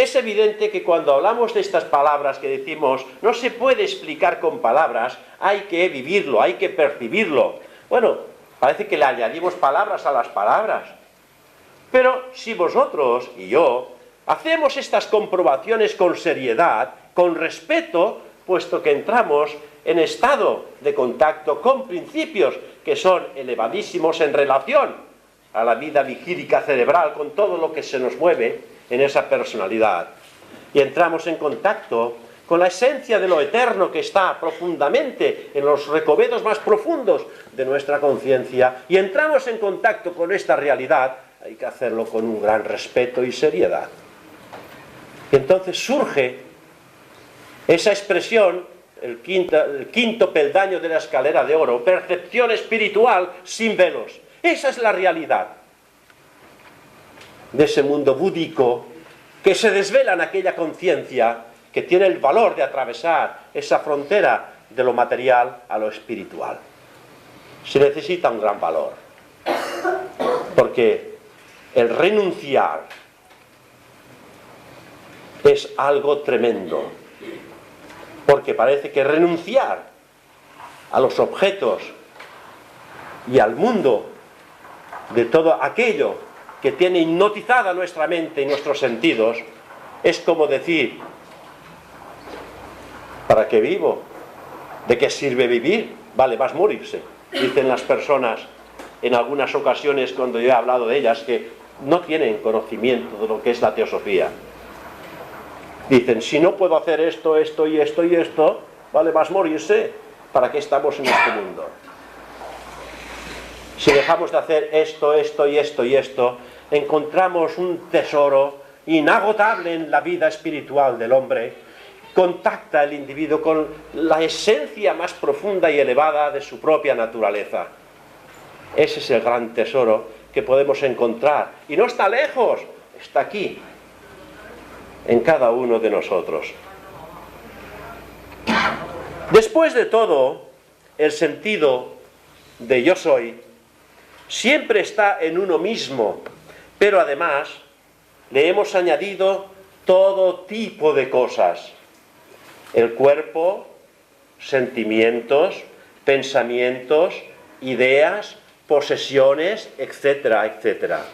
Es evidente que cuando hablamos de estas palabras que decimos, no se puede explicar con palabras, hay que vivirlo, hay que percibirlo. Bueno, parece que le añadimos palabras a las palabras. Pero si vosotros y yo hacemos estas comprobaciones con seriedad, con respeto, puesto que entramos en estado de contacto con principios que son elevadísimos en relación a la vida vigílica cerebral, con todo lo que se nos mueve en esa personalidad, y entramos en contacto con la esencia de lo eterno que está profundamente en los recovedos más profundos de nuestra conciencia, y entramos en contacto con esta realidad, hay que hacerlo con un gran respeto y seriedad. Y entonces surge esa expresión, el quinto peldaño de la escalera de oro, percepción espiritual sin velos. Esa es la realidad de ese mundo búdico que se desvela en aquella conciencia que tiene el valor de atravesar esa frontera de lo material a lo espiritual. Se necesita un gran valor, porque el renunciar es algo tremendo, porque parece que renunciar a los objetos y al mundo de todo aquello que tiene hipnotizada nuestra mente y nuestros sentidos, es como decir, ¿para qué vivo? ¿De qué sirve vivir? Vale, más morirse, dicen las personas en algunas ocasiones cuando yo he hablado de ellas, que no tienen conocimiento de lo que es la teosofía. Dicen, si no puedo hacer esto, esto y esto y esto, vale más morirse, ¿para qué estamos en este mundo? Si dejamos de hacer esto, esto y esto y esto, encontramos un tesoro inagotable en la vida espiritual del hombre. Contacta el individuo con la esencia más profunda y elevada de su propia naturaleza. Ese es el gran tesoro que podemos encontrar. Y no está lejos, está aquí, en cada uno de nosotros. Después de todo, el sentido de yo soy siempre está en uno mismo, pero además le hemos añadido todo tipo de cosas. El cuerpo, sentimientos, pensamientos, ideas, posesiones, etcétera, etcétera.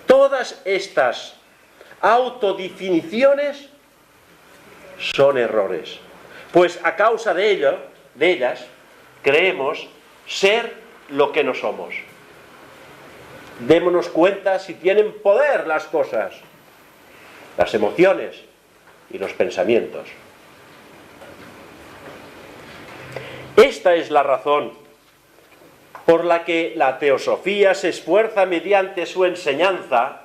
Todas estas autodefiniciones son errores, pues a causa de ellas creemos ser lo que no somos. Démonos cuenta si tienen poder las cosas, las emociones y los pensamientos. Esta es la razón por la que la teosofía se esfuerza mediante su enseñanza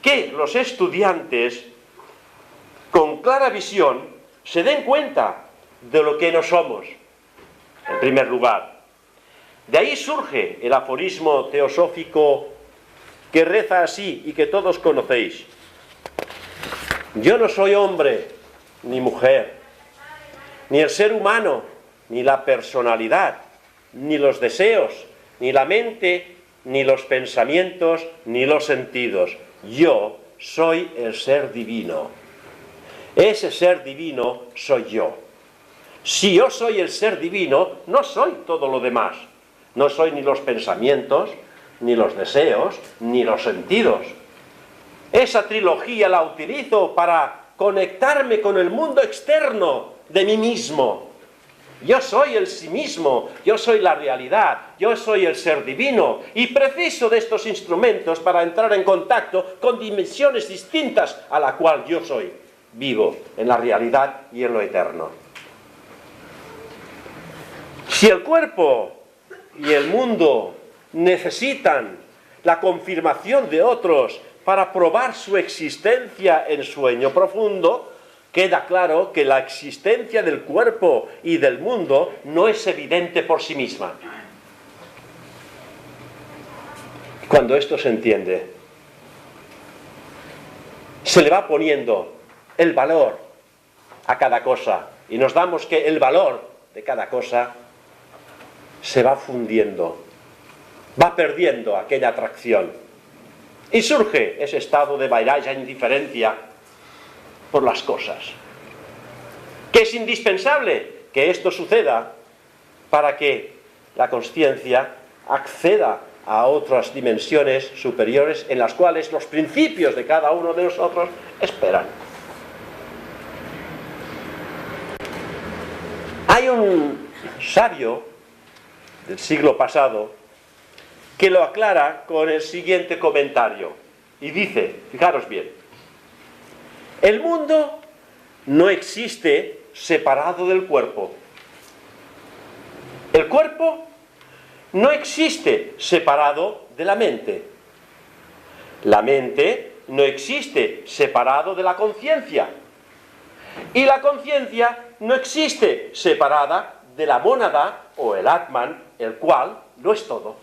que los estudiantes con clara visión se den cuenta de lo que no somos, en primer lugar. De ahí surge el aforismo teosófico que reza así y que todos conocéis. Yo no soy hombre ni mujer, ni el ser humano, ni la personalidad, ni los deseos, ni la mente, ni los pensamientos, ni los sentidos. Yo soy el ser divino. Ese ser divino soy yo. Si yo soy el ser divino, no soy todo lo demás. No soy ni los pensamientos, ni los deseos, ni los sentidos. Esa trilogía la utilizo para conectarme con el mundo externo de mí mismo. Yo soy el sí mismo, yo soy la realidad, yo soy el ser divino, y preciso de estos instrumentos para entrar en contacto con dimensiones distintas a la cual yo soy vivo, en la realidad y en lo eterno. Si el cuerpo y el mundo necesitan la confirmación de otros para probar su existencia en sueño profundo, queda claro que la existencia del cuerpo y del mundo no es evidente por sí misma. Cuando esto se entiende, se le va poniendo el valor a cada cosa, y nos damos que el valor de cada cosa se va fundiendo, va perdiendo aquella atracción, y surge ese estado de vairaya, indiferencia, por las cosas. Que es indispensable que esto suceda para que la consciencia acceda a otras dimensiones superiores en las cuales los principios de cada uno de nosotros esperan. Hay un sabio del siglo pasado que lo aclara con el siguiente comentario y dice, fijaros bien, el mundo no existe separado del cuerpo. El cuerpo no existe separado de la mente. La mente no existe separado de la conciencia. Y la conciencia no existe separada de la mónada o el Atman, el cual lo es todo.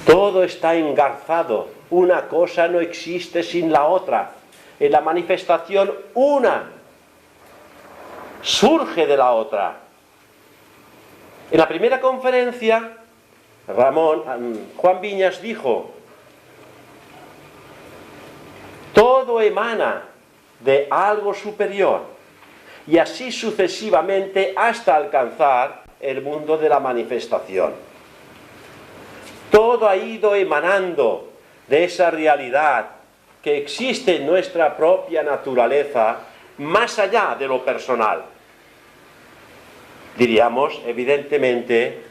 Todo está engarzado. Una cosa no existe sin la otra. En la manifestación, una surge de la otra. En la primera conferencia, Juan Viñas dijo: todo emana de algo superior, y así sucesivamente hasta alcanzar el mundo de la manifestación. Todo ha ido emanando de esa realidad que existe en nuestra propia naturaleza, más allá de lo personal. Diríamos, evidentemente,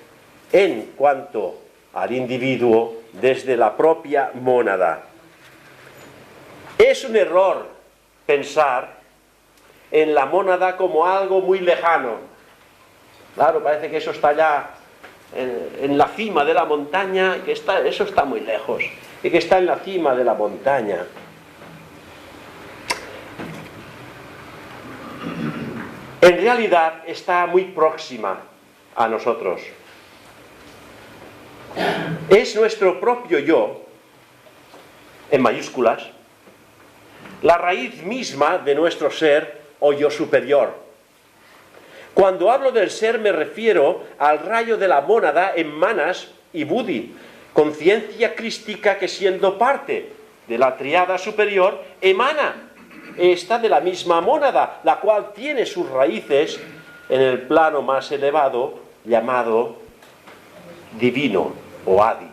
en cuanto al individuo, desde la propia mónada. Es un error pensar en la mónada como algo muy lejano. Claro, parece que eso está allá en la cima de la montaña, y que eso está muy lejos, y que está en la cima de la montaña. En realidad está muy próxima a nosotros. Es nuestro propio yo, en mayúsculas, la raíz misma de nuestro ser o yo superior. Cuando hablo del ser me refiero al rayo de la mónada en Manas y Buddhi, conciencia crística que, siendo parte de la tríada superior, emana esta de la misma mónada, la cual tiene sus raíces en el plano más elevado llamado divino o Adi.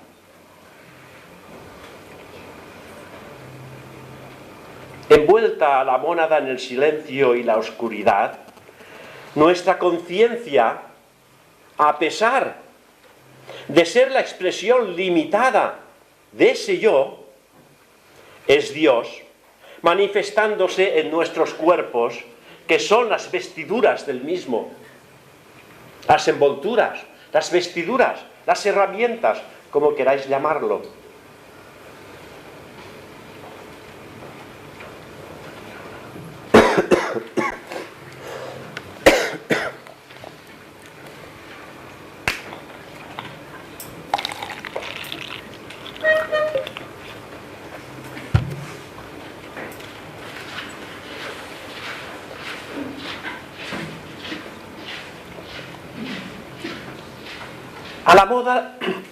Envuelta a la mónada en el silencio y la oscuridad, nuestra conciencia, a pesar de ser la expresión limitada de ese yo, es Dios, manifestándose en nuestros cuerpos, que son las vestiduras del mismo, las envolturas, las vestiduras, las herramientas, como queráis llamarlo.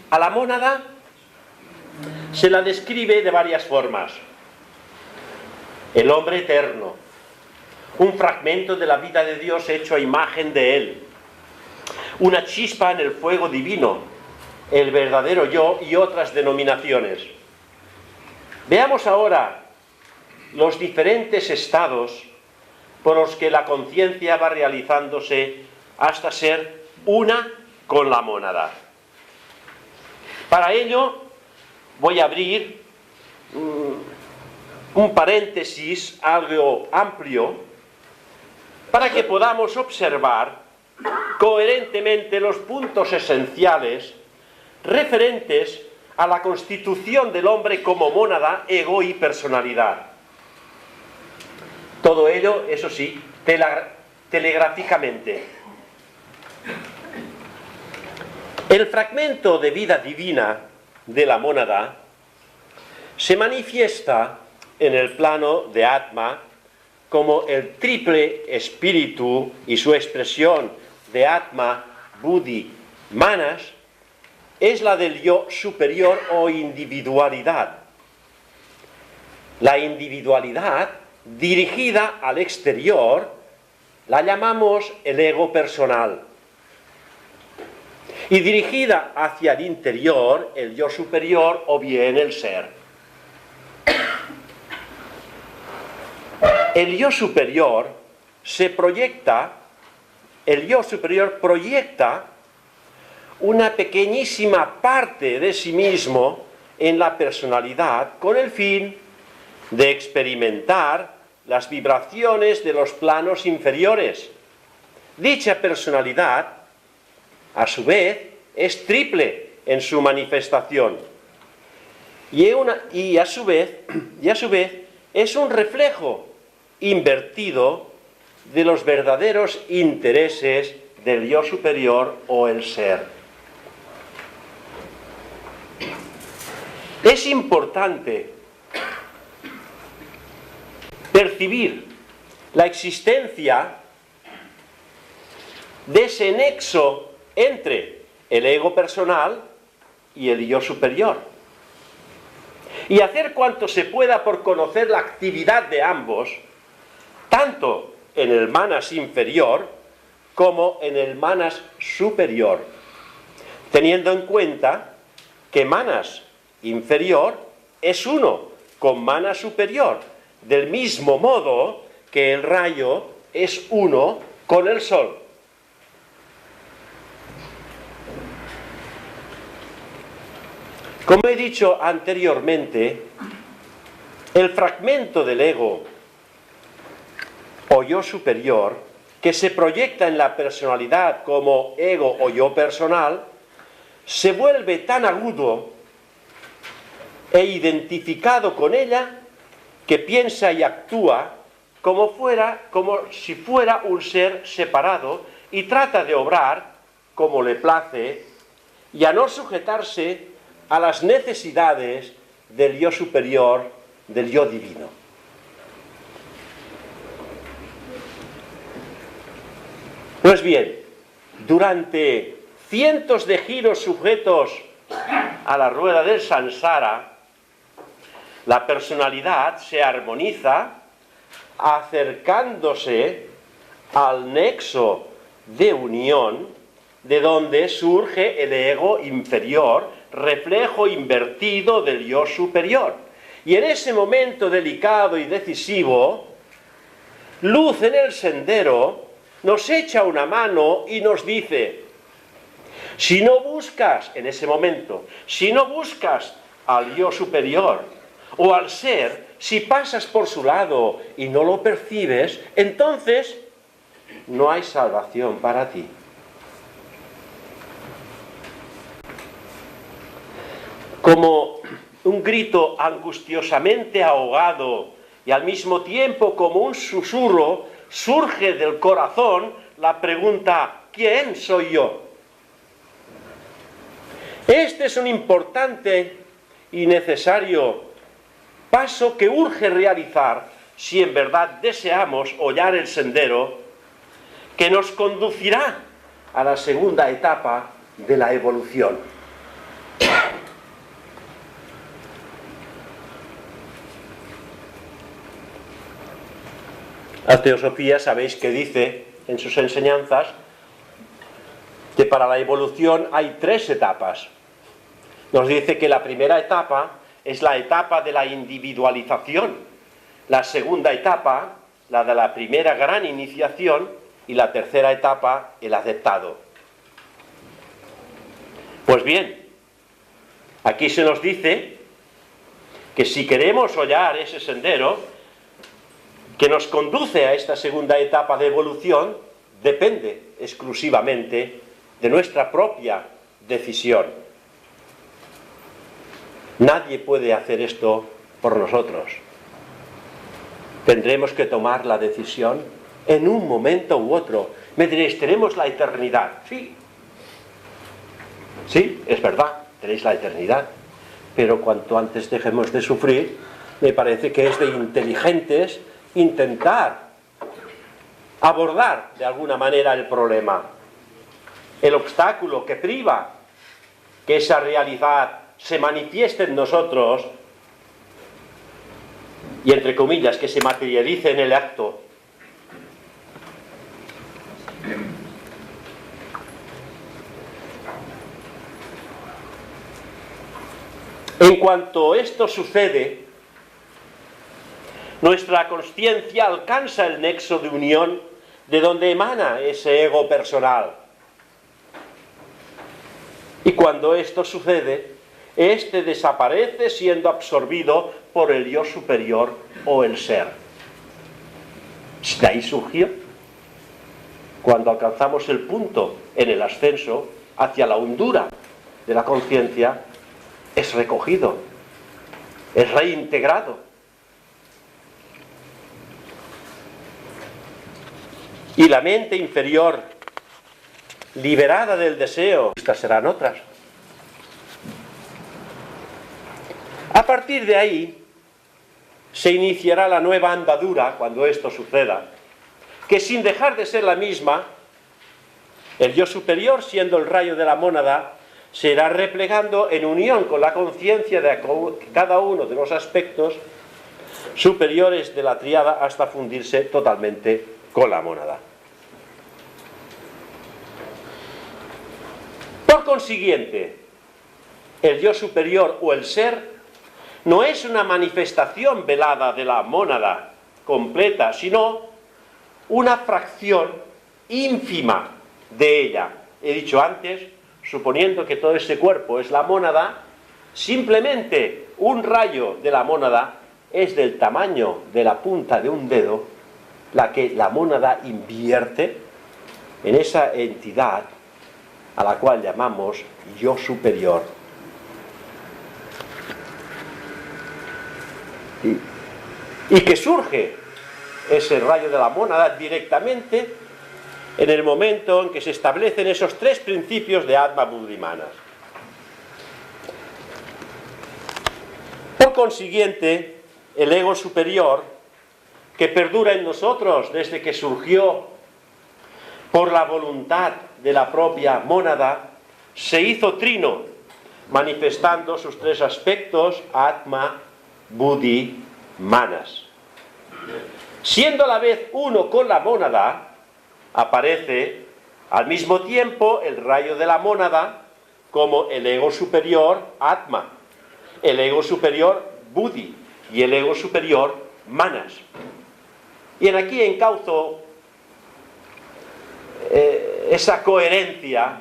A la mónada se la describe de varias formas. El hombre eterno, un fragmento de la vida de Dios hecho a imagen de Él, una chispa en el fuego divino, el verdadero yo y otras denominaciones. Veamos ahora los diferentes estados por los que la conciencia va realizándose hasta ser una con la mónada. Para ello voy a abrir un paréntesis algo amplio para que podamos observar coherentemente los puntos esenciales referentes a la constitución del hombre como mónada, ego y personalidad. Todo ello, eso sí, telegráficamente. El fragmento de vida divina de la mónada se manifiesta en el plano de Atma como el triple espíritu, y su expresión de Atma, Buddhi, Manas es la del yo superior o individualidad, La individualidad dirigida al exterior la llamamos el ego personal. Y dirigida hacia el interior, el yo superior o bien el ser. El yo superior proyecta una pequeñísima parte de sí mismo en la personalidad con el fin de experimentar las vibraciones de los planos inferiores. Dicha personalidad, a su vez, es triple en su manifestación y a su vez es un reflejo invertido de los verdaderos intereses del yo superior o el ser. Es importante percibir la existencia de ese nexo entre el ego personal y el yo superior, y hacer cuanto se pueda por conocer la actividad de ambos, tanto en el manas inferior como en el manas superior, teniendo en cuenta que manas inferior es uno con manas superior, del mismo modo que el rayo es uno con el sol. Como he dicho anteriormente, el fragmento del ego o yo superior, que se proyecta en la personalidad como ego o yo personal, se vuelve tan agudo e identificado con ella que piensa y actúa como si fuera un ser separado y trata de obrar como le place y a no sujetarse a las necesidades del yo superior, del yo divino. Pues bien, durante cientos de giros sujetos a la rueda del samsara, la personalidad se armoniza acercándose al nexo de unión de donde surge el ego inferior, reflejo invertido del yo superior. Y en ese momento delicado y decisivo, Luz en el sendero nos echa una mano y nos dice: si no buscas, en ese momento, si no buscas al yo superior o al ser, si pasas por su lado y no lo percibes, entonces no hay salvación para ti. Como un grito angustiosamente ahogado y al mismo tiempo como un susurro, surge del corazón la pregunta: ¿quién soy yo? Este es un importante y necesario paso que urge realizar si en verdad deseamos hollar el sendero que nos conducirá a la segunda etapa de la evolución. La teosofía, sabéis que dice en sus enseñanzas que para la evolución hay 3 etapas. Nos dice que la primera etapa es la etapa de la individualización, la segunda etapa, la de la primera gran iniciación, y la tercera etapa, el aceptado. Pues bien, aquí se nos dice que si queremos hollar ese sendero que nos conduce a esta segunda etapa de evolución, depende exclusivamente de nuestra propia decisión. Nadie puede hacer esto por nosotros. Tendremos que tomar la decisión en un momento u otro. Me diréis: tenemos la eternidad. Sí, es verdad, tenéis la eternidad. Pero cuanto antes dejemos de sufrir, me parece que es de inteligentes intentar abordar de alguna manera el problema. El obstáculo que priva que esa realidad se manifieste en nosotros y entre comillas, que se materialice en el acto. En cuanto esto sucede, nuestra consciencia alcanza el nexo de unión de donde emana ese ego personal. Y cuando esto sucede, este desaparece siendo absorbido por el yo superior o el ser. De ahí surgió, cuando alcanzamos el punto en el ascenso hacia la hondura de la conciencia, es recogido, es reintegrado. Y la mente inferior, liberada del deseo, estas serán otras. A partir de ahí, se iniciará la nueva andadura, cuando esto suceda, que sin dejar de ser la misma, el yo superior, siendo el rayo de la mónada, se irá replegando en unión con la conciencia de cada uno de los aspectos superiores de la tríada hasta fundirse totalmente con la mónada. Por consiguiente, el yo superior o el ser no es una manifestación velada de la mónada completa, sino una fracción ínfima de ella. He dicho antes, suponiendo que todo ese cuerpo es la mónada, simplemente un rayo de la mónada es del tamaño de la punta de un dedo, la que la mónada invierte en esa entidad a la cual llamamos yo superior. Y que surge ese rayo de la mónada directamente en el momento en que se establecen esos tres principios de Atma, Buddhi, Manas. Por consiguiente, el ego superior, que perdura en nosotros desde que surgió por la voluntad de la propia mónada, se hizo trino, manifestando sus tres aspectos, Atma, Buddhi, Manas. Siendo a la vez uno con la mónada, aparece al mismo tiempo el rayo de la mónada como el ego superior Atma, el ego superior Buddhi y el ego superior Manas. Y aquí encauzo esa coherencia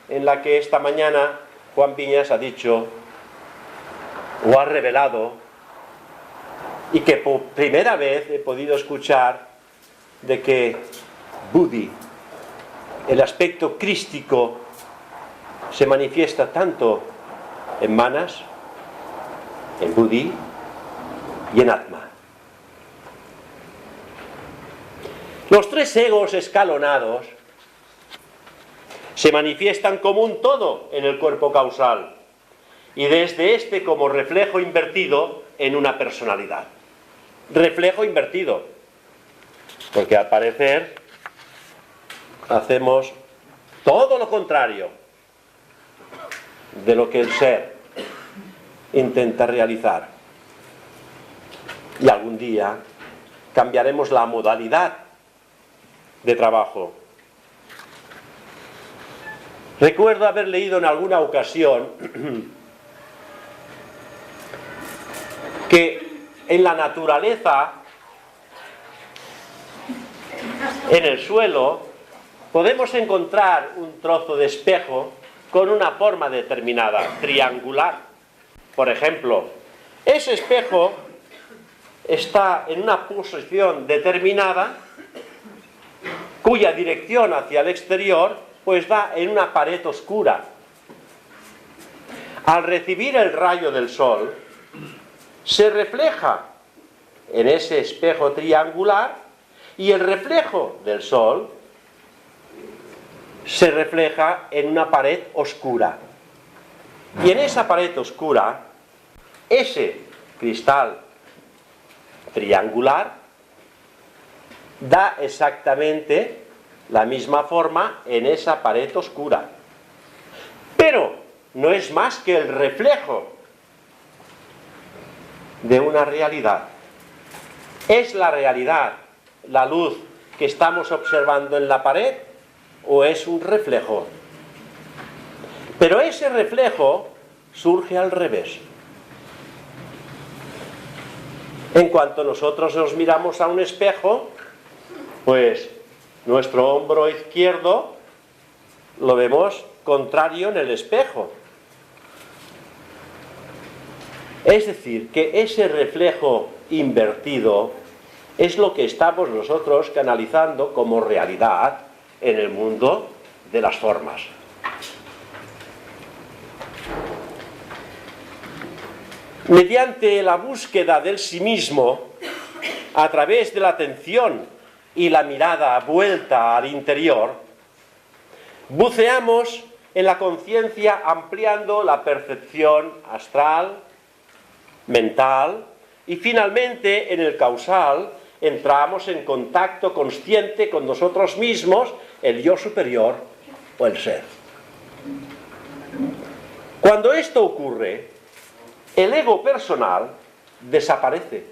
en la que esta mañana Juan Piñas ha dicho o ha revelado, y que por primera vez he podido escuchar, de que Buddhi, el aspecto crístico, se manifiesta tanto en Manas, en Buddhi y en Atma. Los tres egos escalonados se manifiestan como un todo en el cuerpo causal y desde este como reflejo invertido en una personalidad. Reflejo invertido, porque al parecer hacemos todo lo contrario de lo que el ser intenta realizar. Y algún día cambiaremos la modalidad de trabajo. Recuerdo haber leído en alguna ocasión que en la naturaleza, en el suelo, podemos encontrar un trozo de espejo con una forma determinada, triangular. Por ejemplo, ese espejo está en una posición determinada, cuya dirección hacia el exterior pues va en una pared oscura. Al recibir el rayo del sol, se refleja en ese espejo triangular y el reflejo del sol se refleja en una pared oscura. Y en esa pared oscura, ese cristal triangular da exactamente la misma forma en esa pared oscura. Pero no es más que el reflejo de una realidad. ¿Es la realidad la luz que estamos observando en la pared o es un reflejo? Pero ese reflejo surge al revés. En cuanto nosotros nos miramos a un espejo, pues nuestro hombro izquierdo lo vemos contrario en el espejo. Es decir, que ese reflejo invertido es lo que estamos nosotros canalizando como realidad en el mundo de las formas. Mediante la búsqueda del sí mismo, a través de la atención y la mirada vuelta al interior, buceamos en la conciencia ampliando la percepción astral, mental, y finalmente en el causal entramos en contacto consciente con nosotros mismos, el yo superior o el ser. Cuando esto ocurre, el ego personal desaparece.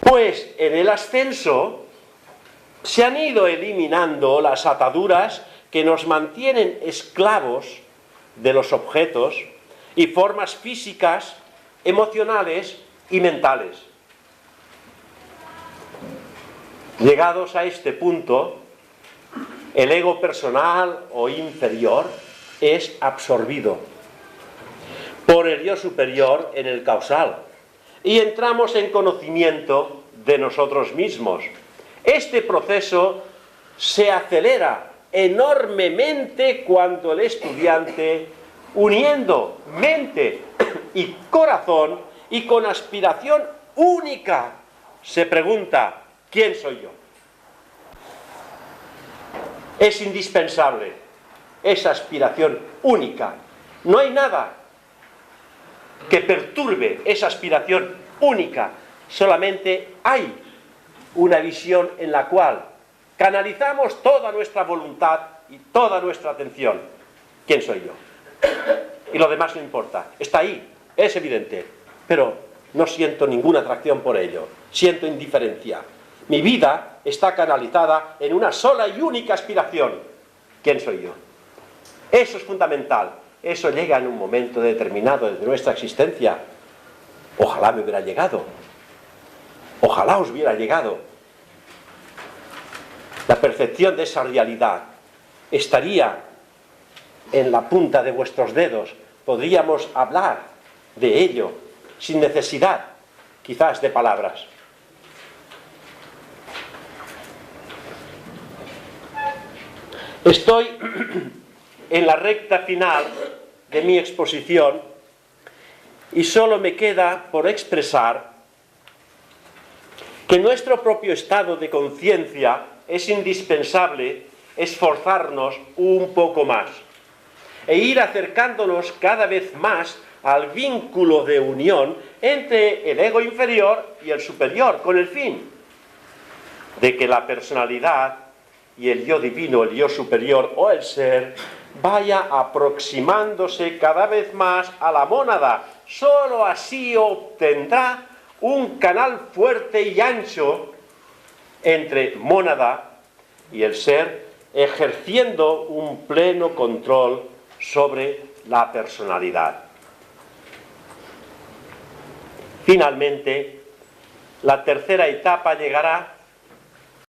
Pues en el ascenso se han ido eliminando las ataduras que nos mantienen esclavos de los objetos y formas físicas, emocionales y mentales. Llegados a este punto, el ego personal o inferior es absorbido por el yo superior en el causal y entramos en conocimiento de nosotros mismos. Este proceso se acelera enormemente cuando el estudiante, uniendo mente y corazón y con aspiración única, se pregunta: ¿quién soy yo? Es indispensable esa aspiración única. No hay nada que perturbe esa aspiración única. Solamente hay una visión en la cual canalizamos toda nuestra voluntad y toda nuestra atención. ¿Quién soy yo? Y lo demás no importa. Está ahí, es evidente. Pero no siento ninguna atracción por ello. Siento indiferencia. Mi vida está canalizada en una sola y única aspiración. ¿Quién soy yo? Eso es fundamental. Eso llega en un momento determinado de nuestra existencia. Ojalá me hubiera llegado. Ojalá os hubiera llegado. La percepción de esa realidad estaría en la punta de vuestros dedos. Podríamos hablar de ello sin necesidad, quizás, de palabras. Estoy en la recta final de mi exposición y solo me queda por expresar que nuestro propio estado de conciencia es indispensable esforzarnos un poco más e ir acercándonos cada vez más al vínculo de unión entre el ego inferior y el superior, con el fin de que la personalidad y el yo divino, el yo superior o el ser, vaya aproximándose cada vez más a la mónada. Solo así obtendrá un canal fuerte y ancho entre mónada y el ser, ejerciendo un pleno control sobre la personalidad. Finalmente, la tercera etapa llegará